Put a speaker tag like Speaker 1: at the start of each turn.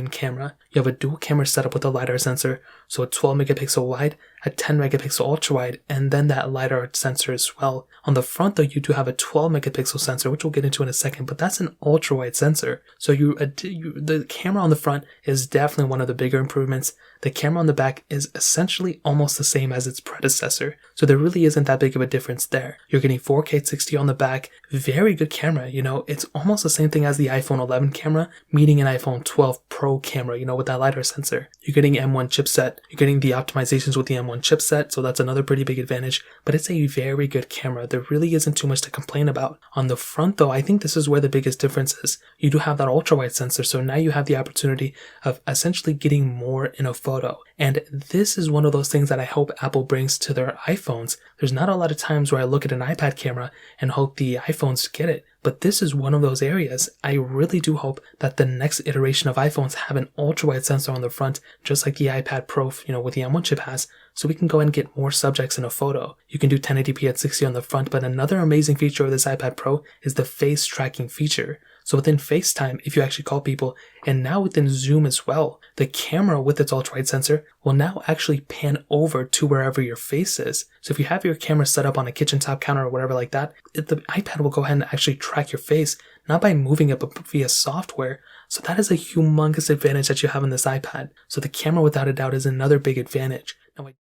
Speaker 1: camera. You have a dual camera setup with a LiDAR sensor, so a 12 megapixel wide, a 10 megapixel ultra wide, and then that LiDAR sensor as well. On the front though, you do have a 12 megapixel sensor, which we'll get into in a second, but that's an ultra wide sensor. So the camera on the front is definitely one of the bigger improvements. The camera on the back is essentially almost the same as its predecessor, so there really isn't that big of a difference there. You're getting 4K 60 on the back, very good camera, it's almost the same thing as the iPhone 11 camera, meeting an iPhone 12 Pro camera, with that LiDAR sensor. You're getting M1 chipset, you're getting the optimizations with the M1 chipset, so that's another pretty big advantage, but it's a very good camera. There really isn't too much to complain about. On the front though, I think this is where the biggest difference is. You do have that ultra wide sensor, so now you have the opportunity of essentially getting more in a photo. And this is one of those things that I hope Apple brings to their iPhones. There's not a lot of times where I look at an iPad camera and hope the iPhones get it, but this is one of those areas. I really do hope that the next iteration of iPhones have an ultra-wide sensor on the front, just like the iPad Pro, with the M1 chip has, so we can go and get more subjects in a photo. You can do 1080p at 60 on the front, but another amazing feature of this iPad Pro is the face tracking feature. So within FaceTime, if you actually call people, and now within Zoom as well, the camera with its ultra-wide sensor will now actually pan over to wherever your face is. So if you have your camera set up on a kitchen top counter or whatever like that, the iPad will go ahead and actually track your face, not by moving it, but via software. So that is a humongous advantage that you have in this iPad. So the camera, without a doubt, is another big advantage. Now,